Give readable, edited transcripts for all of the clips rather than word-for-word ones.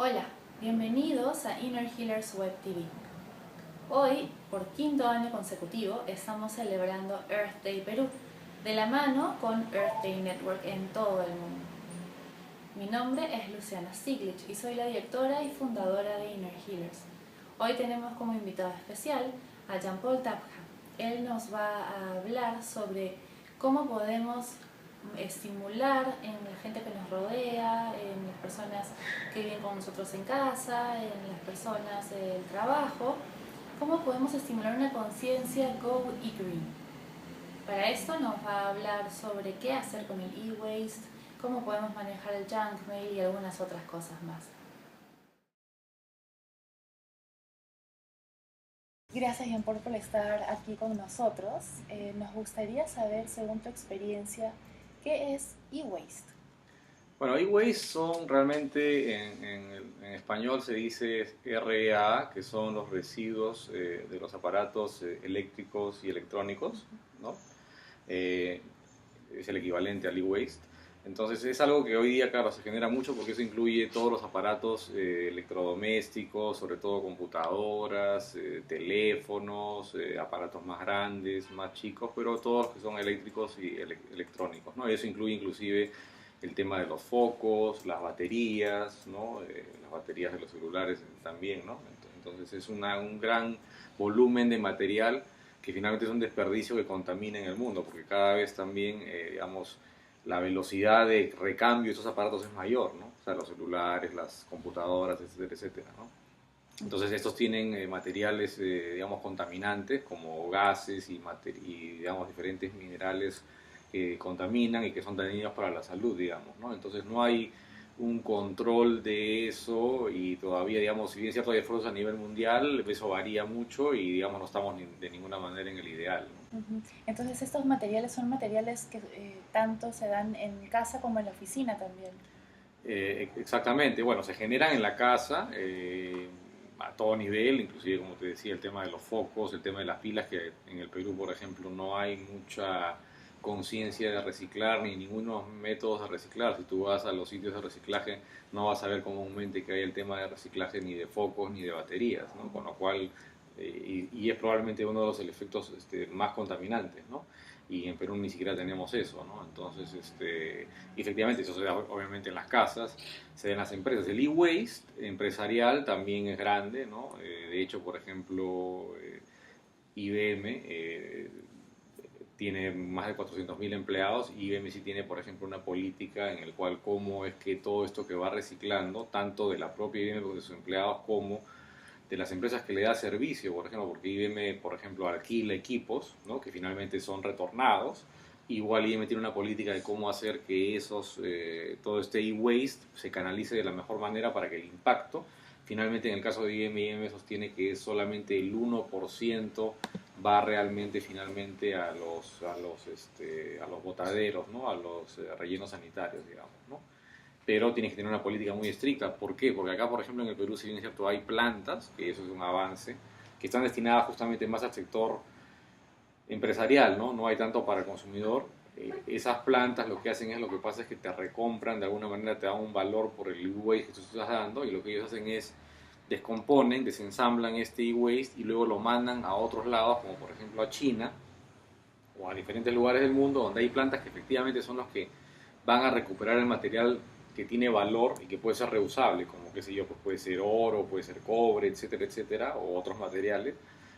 Hola, bienvenidos a Inner Healers Web TV. Hoy, por quinto año consecutivo, estamos celebrando Earth Day Perú, de la mano con Earth Day Network en todo el mundo. Mi nombre es Luciana Stiglitz y soy la directora y fundadora de Inner Healers. Hoy tenemos como invitado especial a Jean-Paul Tapja. Él nos va a hablar sobre cómo podemos estimular en la gente que nos rodea, en las personas que viven con nosotros en casa, en las personas del trabajo, cómo podemos estimular una conciencia Go E-Green. Para esto nos va a hablar sobre qué hacer con el e-waste, cómo podemos manejar el junk mail y algunas otras cosas más. Gracias, Jean-Paul, por estar aquí con nosotros. Nos gustaría saber, según tu experiencia, ¿qué es e-waste? Bueno, e-waste son realmente, en español se dice REA, que son los residuos de los aparatos eléctricos y electrónicos, ¿no? Eh, es el equivalente al e-waste. Entonces es algo que hoy día, claro, se genera mucho porque eso incluye todos los aparatos electrodomésticos, sobre todo computadoras, teléfonos, aparatos más grandes, más chicos, pero todos los que son eléctricos y electrónicos, ¿no? Eso incluye inclusive el tema de los focos, las baterías, ¿no? Las baterías de los celulares también, ¿no? Entonces es un gran volumen de material que finalmente es un desperdicio que contamina en el mundo, porque cada vez también, digamos, la velocidad de recambio de estos aparatos es mayor, ¿no? O sea, los celulares, las computadoras, etcétera, etcétera, ¿no? Entonces estos tienen materiales, digamos, contaminantes como gases y, digamos, diferentes minerales que contaminan y que son dañinos para la salud, digamos, ¿no? Entonces no hay un control de eso y todavía, digamos, si bien es cierto hay esfuerzos a nivel mundial, eso varía mucho y, digamos, no estamos de ninguna manera en el ideal, ¿no? Entonces estos materiales son materiales que tanto se dan en casa como en la oficina también. Exactamente, bueno, se generan en la casa a todo nivel, inclusive como te decía, el tema de los focos, el tema de las pilas, que en el Perú, por ejemplo, no hay mucha conciencia de reciclar ni ningunos métodos de reciclar. Si tú vas a los sitios de reciclaje, no vas a ver comúnmente que hay el tema de reciclaje ni de focos ni de baterías, ¿no? Con lo cual, y es probablemente uno de los efectos más contaminantes, ¿no? Y en Perú ni siquiera tenemos eso, ¿no? Entonces, y efectivamente, eso se da obviamente en las casas, se da en las empresas. El e-waste empresarial también es grande, ¿no? De hecho, por ejemplo, IBM tiene más de 400.000 empleados y IBM sí tiene, por ejemplo, una política en la cual cómo es que todo esto que va reciclando, tanto de la propia IBM de sus empleados como de las empresas que le da servicio, por ejemplo, porque IBM, por ejemplo, alquila equipos, ¿no? Que finalmente son retornados. Igual IBM tiene una política de cómo hacer que todo este e-waste se canalice de la mejor manera para que el impacto, finalmente en el caso de IBM sostiene que solamente el 1% va realmente finalmente a los botaderos, ¿no? A los rellenos sanitarios, digamos, ¿no? Pero tienes que tener una política muy estricta. ¿Por qué? Porque acá, por ejemplo, en el Perú, si bien es cierto, hay plantas, que eso es un avance, que están destinadas justamente más al sector empresarial, ¿no? No hay tanto para el consumidor. Esas plantas lo que hacen es, lo que pasa es que te recompran, de alguna manera te dan un valor por el e-waste que tú estás dando, y lo que ellos hacen es descomponen, desensamblan este e-waste y luego lo mandan a otros lados, como por ejemplo a China o a diferentes lugares del mundo donde hay plantas que efectivamente son los que van a recuperar el material que tiene valor y que puede ser reusable, como qué sé yo, pues puede ser oro, puede ser cobre, etcétera, etcétera, o otros materiales.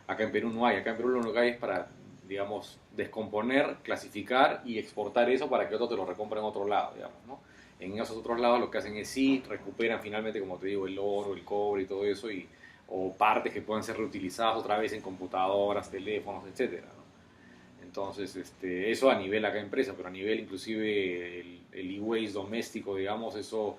Acá en Perú no hay, acá en Perú lo único que hay es para, digamos, descomponer, clasificar y exportar eso para que otros te lo recompren en otro lado, digamos, ¿no? En esos otros lados lo que hacen es sí, recuperan finalmente, como te digo, el oro, el cobre y todo eso, o partes que pueden ser reutilizadas otra vez en computadoras, teléfonos, etcétera, ¿no? Entonces, eso a nivel acá empresa, pero a nivel inclusive el e-waste doméstico, digamos, eso,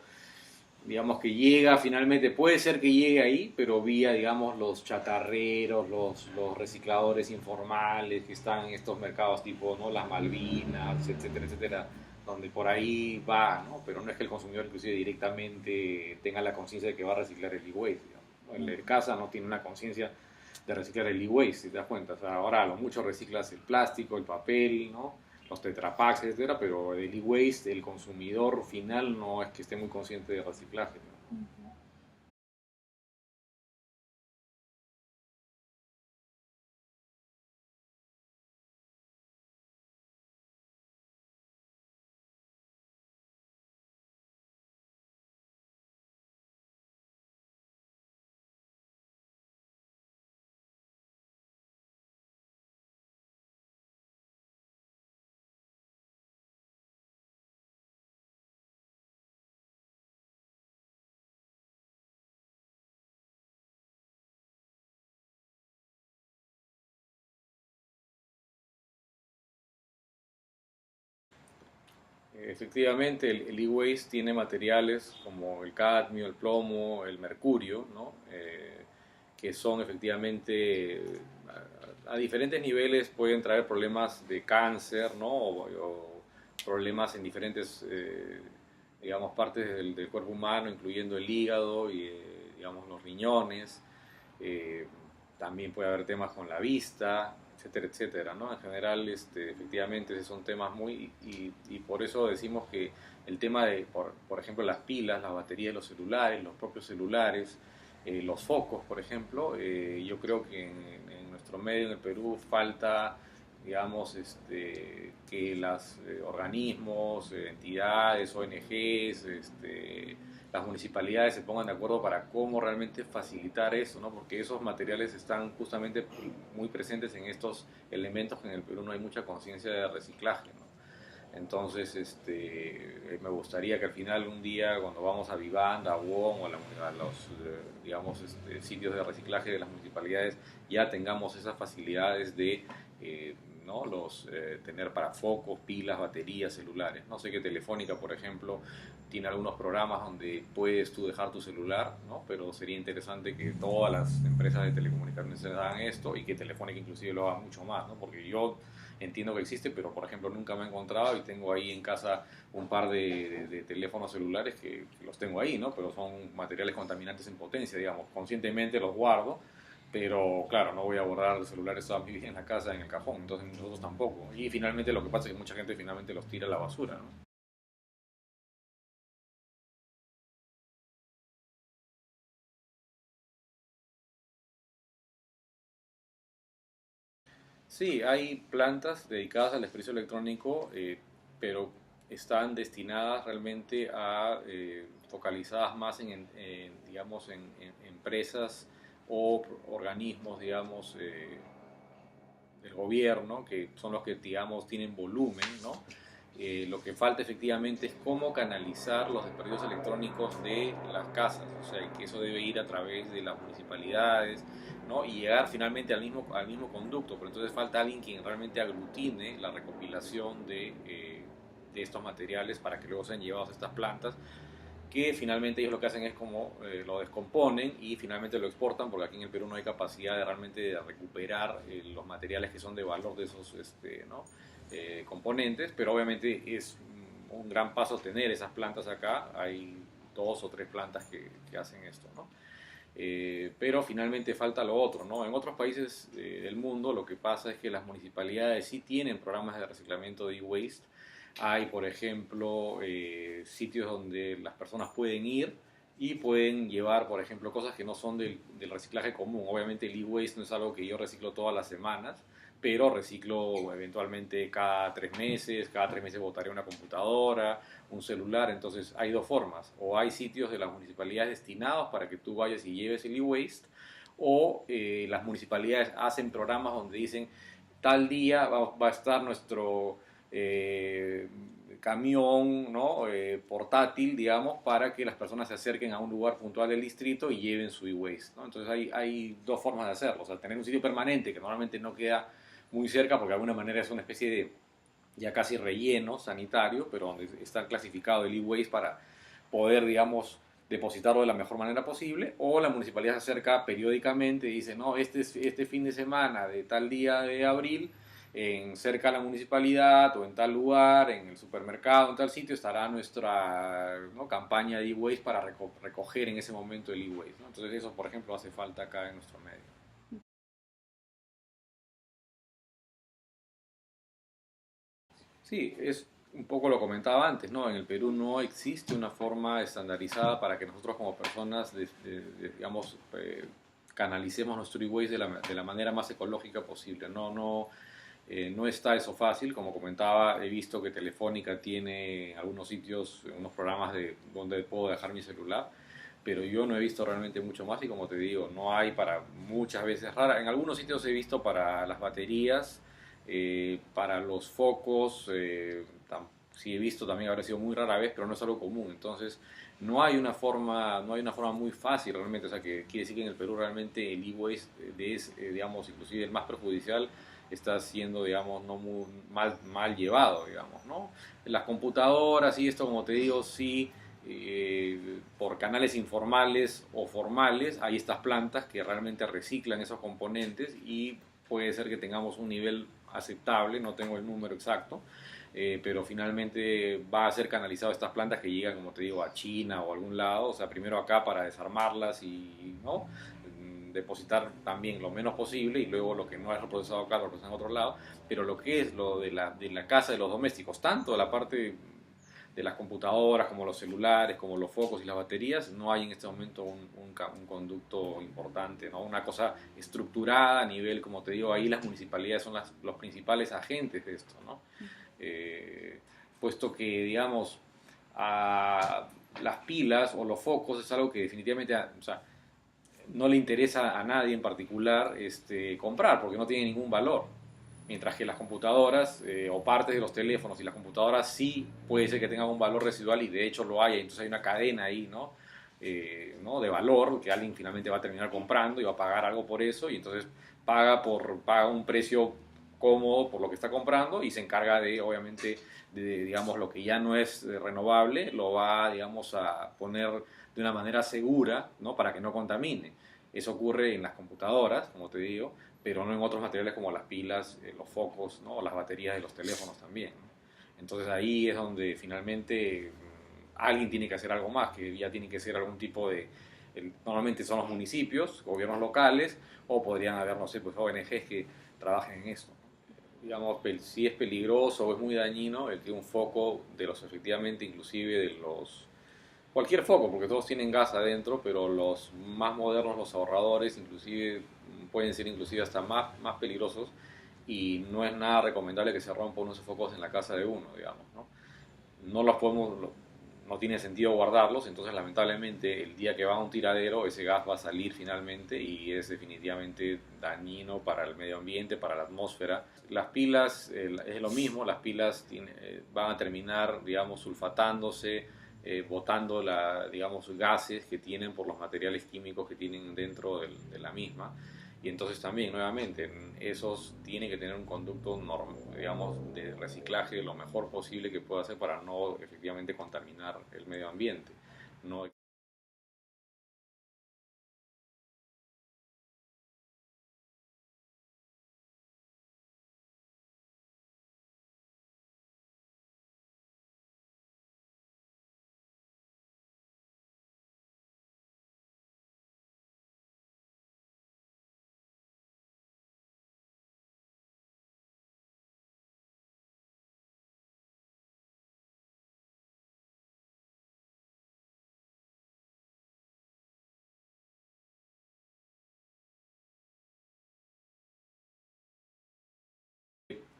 digamos que llega finalmente, puede ser que llegue ahí, pero vía, digamos, los chatarreros, los recicladores informales que están en estos mercados tipo, ¿no? Las Malvinas, etcétera, etcétera, donde por ahí va, ¿no? Pero no es que el consumidor inclusive directamente tenga la conciencia de que va a reciclar el e-waste, digamos, ¿no? El de casa no tiene una conciencia de reciclar el e-waste, si te das cuenta. O sea, ahora a lo mucho reciclas el plástico, el papel, ¿no? Los tetrapacks, etcétera, pero el e-waste, el consumidor final no es que esté muy consciente de reciclaje, ¿no? efectivamente el e-waste tiene materiales como el cadmio, el plomo, el mercurio, ¿no? Que son efectivamente a diferentes niveles pueden traer problemas de cáncer, ¿no? O problemas en diferentes, digamos, partes del cuerpo humano, incluyendo el hígado y, digamos, los riñones. Eh, También puede haber temas con la vista, etcétera, etcétera, ¿no? En general, efectivamente, esos son temas muy... Y por eso decimos que el tema de, por ejemplo, las pilas, las baterías de los celulares, los propios celulares, los focos, por ejemplo, yo creo que en nuestro medio, en el Perú, falta, digamos, que los organismos, entidades, ONGs, las municipalidades se pongan de acuerdo para cómo realmente facilitar eso, ¿no? Porque esos materiales están justamente muy presentes en estos elementos que en el Perú no hay mucha conciencia de reciclaje, ¿no? Entonces, me gustaría que al final un día, cuando vamos a Vivanda, a WOM o a los, digamos, sitios de reciclaje de las municipalidades, ya tengamos esas facilidades de, ¿no? Tener para focos, pilas, baterías, celulares. No sé que Telefónica, por ejemplo, tiene algunos programas donde puedes tú dejar tu celular, ¿no? Pero sería interesante que todas las empresas de telecomunicaciones hagan esto y que Telefónica inclusive lo haga mucho más, ¿no? Porque yo entiendo que existe, pero por ejemplo nunca me he encontrado y tengo ahí en casa un par de teléfonos celulares que los tengo ahí, ¿no? Pero son materiales contaminantes en potencia, digamos, conscientemente los guardo, pero claro, no voy a borrar los celulares toda mi vida en la casa, en el cajón, entonces nosotros tampoco. Y finalmente lo que pasa es que mucha gente finalmente los tira a la basura, ¿no? Sí, hay plantas dedicadas al desperdicio electrónico, pero están destinadas realmente a focalizadas más digamos, en empresas o organismos, digamos, del gobierno, que son los que, digamos, tienen volumen, ¿no? Lo que falta efectivamente es cómo canalizar los desperdicios electrónicos de las casas, o sea, que eso debe ir a través de las municipalidades, ¿no? Y llegar finalmente al mismo conducto, pero entonces falta alguien quien realmente aglutine la recopilación de estos materiales para que luego sean llevados a estas plantas que finalmente ellos lo que hacen es como lo descomponen y finalmente lo exportan, porque aquí en el Perú no hay capacidad de realmente de recuperar los materiales que son de valor de esos ¿no? Componentes, pero obviamente es un gran paso tener esas plantas acá, hay dos o tres plantas que hacen esto, ¿no? Pero finalmente falta lo otro, ¿no? En otros países del mundo lo que pasa es que las municipalidades sí tienen programas de reciclamiento de e-waste. Hay, por ejemplo, sitios donde las personas pueden ir y pueden llevar, por ejemplo, cosas que no son del reciclaje común. Obviamente el e-waste no es algo que yo reciclo todas las semanas, pero reciclo eventualmente cada 3 meses botaré una computadora, un celular, entonces hay dos formas, o hay sitios de las municipalidades destinados para que tú vayas y lleves el e-waste, o las municipalidades hacen programas donde dicen tal día va a estar nuestro eh, camión, ¿no? Portátil, digamos, para que las personas se acerquen a un lugar puntual del distrito y lleven su e-waste, ¿no? Entonces hay dos formas de hacerlo, o sea, tener un sitio permanente que normalmente no queda muy cerca porque de alguna manera es una especie de ya casi relleno sanitario, pero donde está clasificado el e-waste para poder, digamos, depositarlo de la mejor manera posible, o la municipalidad se acerca periódicamente y dice, no, este fin de semana de tal día de abril, en cerca de la municipalidad o en tal lugar, en el supermercado, en tal sitio, estará nuestra, ¿no? campaña de e-waste para recoger en ese momento el e-waste, ¿no? Entonces eso, por ejemplo, hace falta acá en nuestro medio. Sí, es un poco lo comentaba antes, ¿no? En el Perú no existe una forma estandarizada para que nosotros como personas, digamos, canalicemos nuestro e-waste de la manera más ecológica posible. No está eso fácil. Como comentaba, he visto que Telefónica tiene algunos sitios, unos programas de donde puedo dejar mi celular, pero yo no he visto realmente mucho más y como te digo, no hay para muchas veces rara. En algunos sitios he visto para las baterías, para los focos, sí he visto también, habrá sido muy rara vez, pero no es algo común. Entonces, no hay una forma muy fácil realmente. O sea, que quiere decir que en el Perú realmente el e-waste es, digamos, inclusive el más perjudicial, está siendo, digamos, no muy mal llevado, digamos, ¿no? Las computadoras y esto, como te digo, sí, por canales informales o formales, hay estas plantas que realmente reciclan esos componentes y puede ser que tengamos un nivel aceptable, no tengo el número exacto, pero finalmente va a ser canalizado estas plantas que llegan, como te digo, a China o a algún lado, o sea, primero acá para desarmarlas y, ¿no? Depositar también lo menos posible y luego lo que no es procesado acá lo procesado en otro lado, pero lo que es lo de la casa de los domésticos, tanto la parte de las computadoras como los celulares, como los focos y las baterías, no hay en este momento un conducto importante, ¿no? Una cosa estructurada a nivel, como te digo, ahí las municipalidades son los principales agentes de esto, ¿no? Puesto que, digamos, a las pilas o los focos es algo que definitivamente, o sea, no le interesa a nadie en particular comprar porque no tiene ningún valor. Mientras que las computadoras o partes de los teléfonos y las computadoras sí puede ser que tengan un valor residual y de hecho lo hay, entonces hay una cadena ahí, ¿no? ¿No? De valor que alguien finalmente va a terminar comprando y va a pagar algo por eso y entonces paga un precio cómodo por lo que está comprando y se encarga de, obviamente, de, digamos, lo que ya no es renovable, lo va, digamos, a poner de una manera segura, ¿no? Para que no contamine. Eso ocurre en las computadoras, como te digo, pero no en otros materiales como las pilas, los focos, ¿no? O las baterías de los teléfonos también, ¿no? Entonces ahí es donde finalmente alguien tiene que hacer algo más, que ya tiene que ser algún tipo de... normalmente son los municipios, gobiernos locales, o podrían haber, no sé, pues ONGs que trabajen en esto. Digamos, si es peligroso o es muy dañino el que un foco de los efectivamente, inclusive de los cualquier foco, porque todos tienen gas adentro, pero los más modernos, los ahorradores, inclusive pueden ser inclusive hasta más peligrosos y no es nada recomendable que se rompan unos focos en la casa de uno, digamos, ¿no? No los podemos, no tiene sentido guardarlos, entonces lamentablemente el día que va a un tiradero ese gas va a salir finalmente y es definitivamente dañino para el medio ambiente, para la atmósfera. Las pilas es lo mismo, las pilas van a terminar, digamos, sulfatándose, botando digamos, gases que tienen por los materiales químicos que tienen dentro de la misma. Y entonces también, nuevamente, esos tienen que tener un conducto digamos, de reciclaje lo mejor posible que pueda hacer para no efectivamente contaminar el medio ambiente. No.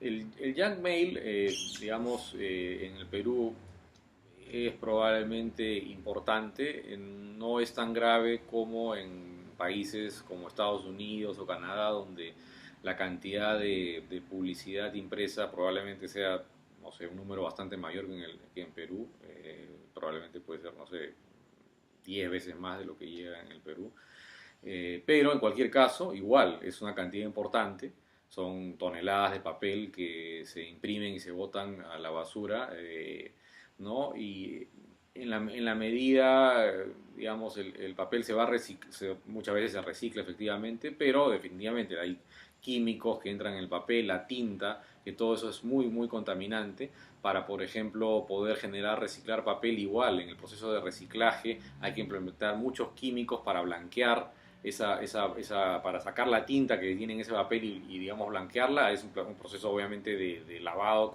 El junk mail, digamos, en el Perú es probablemente importante, no es tan grave como en países como Estados Unidos o Canadá, donde la cantidad de publicidad impresa probablemente sea, no sé, un número bastante mayor que en Perú, probablemente puede ser, no sé, 10 veces más de lo que llega en el Perú. Pero en cualquier caso, igual, es una cantidad importante. Son toneladas de papel que se imprimen y se botan a la basura, ¿no? Y en la medida, digamos, el papel se va a muchas veces se recicla efectivamente, pero definitivamente hay químicos que entran en el papel, la tinta, que todo eso es muy contaminante. Para, por ejemplo, poder reciclar papel igual, en el proceso de reciclaje hay que implementar muchos químicos para blanquear para sacar la tinta que tiene en ese papel digamos, blanquearla, es un proceso obviamente de lavado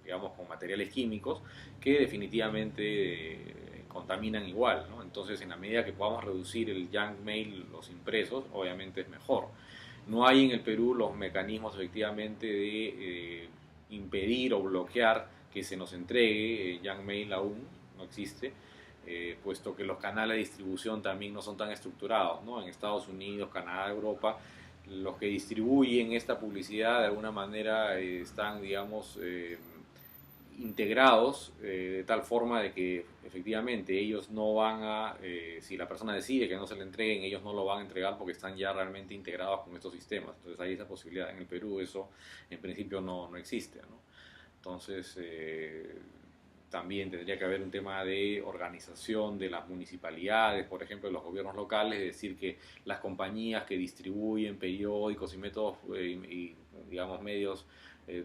digamos, con materiales químicos que definitivamente contaminan igual, ¿no? Entonces, en la medida que podamos reducir el junk mail, los impresos, obviamente es mejor. No hay en el Perú los mecanismos efectivamente de impedir o bloquear que se nos entregue junk mail aún, no existe, puesto que los canales de distribución también no son tan estructurados, ¿no? En Estados Unidos, Canadá, Europa, los que distribuyen esta publicidad de alguna manera están, digamos, integrados de tal forma de que efectivamente ellos no van a, si la persona decide que no se le entreguen, ellos no lo van a entregar porque están ya realmente integrados con estos sistemas. Entonces hay esa posibilidad. En el Perú eso en principio no existe, ¿no? Entonces también tendría que haber un tema de organización de las municipalidades, por ejemplo, de los gobiernos locales, es decir, que las compañías que distribuyen periódicos y métodos y digamos medios,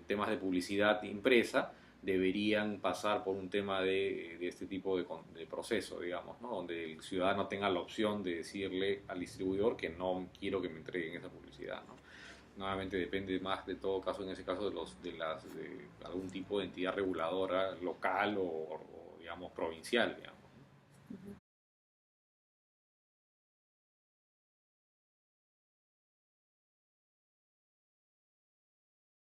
temas de publicidad impresa, deberían pasar por un tema de este tipo de proceso, digamos, ¿no? Donde el ciudadano tenga la opción de decirle al distribuidor que no quiero que me entreguen esa publicidad, ¿no? Nuevamente depende más de todo caso, en ese caso, de algún tipo de entidad reguladora local o digamos, provincial, digamos.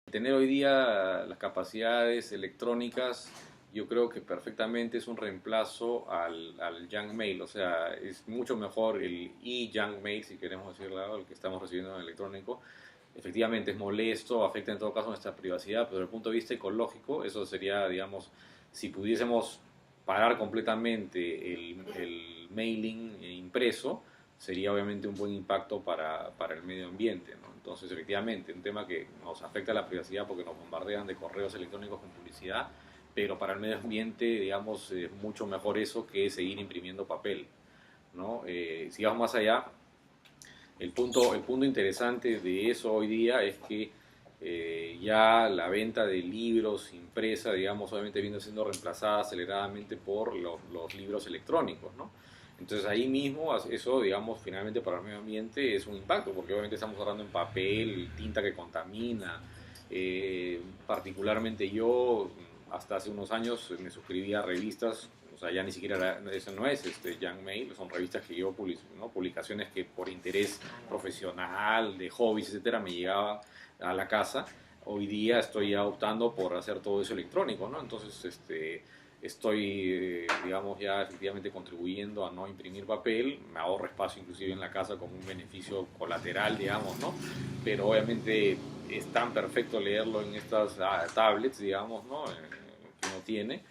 Tener hoy día las capacidades electrónicas, yo creo que perfectamente es un reemplazo al junk mail, o sea, es mucho mejor el e-junk mail, si queremos decirlo, el que estamos recibiendo en electrónico. Efectivamente es molesto, afecta en todo caso nuestra privacidad, pero desde el punto de vista ecológico, eso sería, digamos, si pudiésemos parar completamente el mailing impreso, sería obviamente un buen impacto para el medio ambiente, ¿no? Entonces, efectivamente, un tema que nos afecta a la privacidad porque nos bombardean de correos electrónicos con publicidad, pero para el medio ambiente, digamos, es mucho mejor eso que seguir imprimiendo papel, ¿no? Si vamos más allá, el punto interesante de eso hoy día es que ya la venta de libros impresa, digamos, obviamente viene siendo reemplazada aceleradamente por los libros electrónicos, ¿no? Entonces ahí mismo eso, digamos, finalmente para el medio ambiente es un impacto, porque obviamente estamos hablando en papel, tinta que contamina. Particularmente yo, hasta hace unos años, me suscribía a revistas, o sea, ya ni siquiera eso no es Young Mail, son revistas que yo publico, ¿no? Publicaciones que por interés profesional, de hobbies, etcétera, me llegaba a la casa. Hoy día estoy ya optando por hacer todo eso electrónico, ¿no? Entonces, estoy, digamos, ya efectivamente contribuyendo a no imprimir papel, me ahorro espacio inclusive en la casa como un beneficio colateral, digamos, ¿no? Pero obviamente es tan perfecto leerlo en estas tablets, digamos, ¿no? Que uno tiene,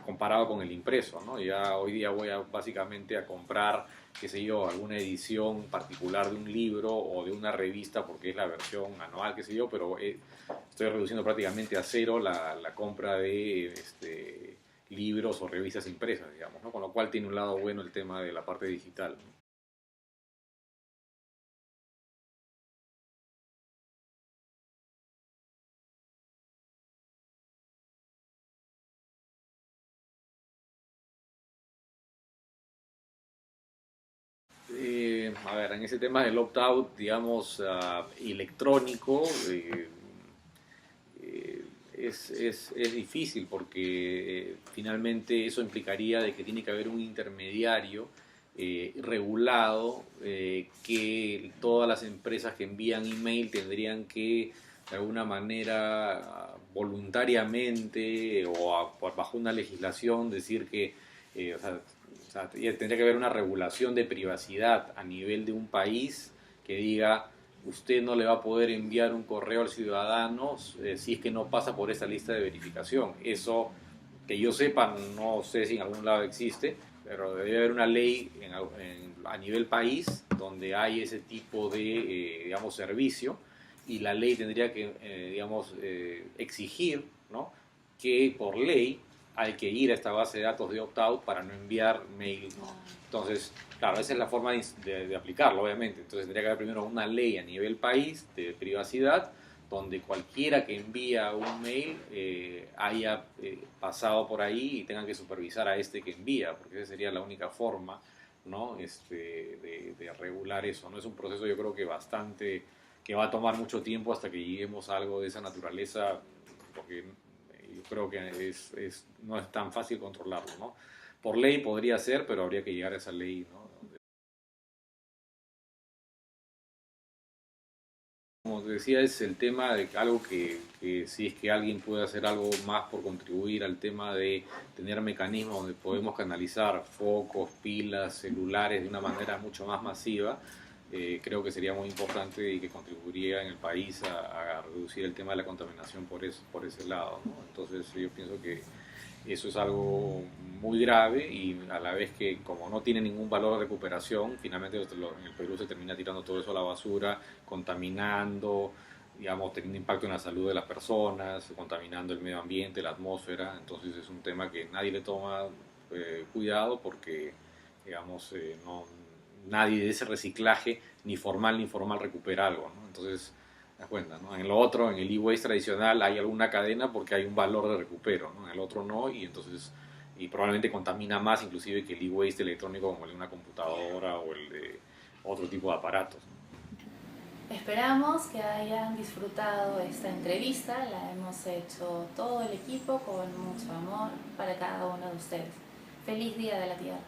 comparado con el impreso, ¿no? Ya hoy día voy básicamente a comprar, qué sé yo, alguna edición particular de un libro o de una revista porque es la versión anual, qué sé yo, pero estoy reduciendo prácticamente a cero la compra de libros o revistas impresas, digamos, ¿no? Con lo cual tiene un lado bueno el tema de la parte digital, ¿no? A ver, en ese tema del opt-out, digamos, electrónico, es difícil porque finalmente eso implicaría de que tiene que haber un intermediario regulado, que todas las empresas que envían email tendrían que de alguna manera voluntariamente o bajo una legislación decir que o sea, tendría que haber una regulación de privacidad a nivel de un país que diga usted no le va a poder enviar un correo al ciudadano si es que no pasa por esa lista de verificación. Eso, que yo sepa, no sé si en algún lado existe, pero debe haber una ley a nivel país donde hay ese tipo de, digamos, servicio, y la ley tendría que, digamos, exigir, ¿no?, que por ley hay que ir a esta base de datos de opt-out para no enviar mail, ¿no? Entonces, claro, esa es la forma de aplicarlo, obviamente. Entonces tendría que haber primero una ley a nivel país de privacidad donde cualquiera que envía un mail haya pasado por ahí y tengan que supervisar a este que envía, porque esa sería la única forma, ¿no?, de regular eso, ¿no? Es un proceso, yo creo que bastante, que va a tomar mucho tiempo hasta que lleguemos a algo de esa naturaleza, porque yo creo que no es tan fácil controlarlo, ¿no? Por ley podría ser, pero habría que llegar a esa ley, ¿no? Como te decía, es el tema de algo que si es que alguien puede hacer algo más por contribuir al tema de tener mecanismos donde podemos canalizar focos, pilas, celulares de una manera mucho más masiva, creo que sería muy importante y que contribuiría en el país a reducir el tema de la contaminación por ese lado, ¿no? Entonces yo pienso que eso es algo muy grave y a la vez que como no tiene ningún valor de recuperación, finalmente en el Perú se termina tirando todo eso a la basura, contaminando, digamos, teniendo impacto en la salud de las personas, contaminando el medio ambiente, la atmósfera. Entonces es un tema que nadie le toma cuidado porque, digamos, nadie de ese reciclaje, ni formal ni informal, recupera algo, ¿no? Entonces, te das cuenta, ¿no? En lo otro, en el e-waste tradicional, hay alguna cadena porque hay un valor de recupero, ¿no? En el otro no, y entonces, y probablemente contamina más inclusive que el e-waste electrónico como el de una computadora o el de otro tipo de aparatos, ¿no? Esperamos que hayan disfrutado esta entrevista, la hemos hecho todo el equipo con mucho amor para cada uno de ustedes. Feliz Día de la Tierra.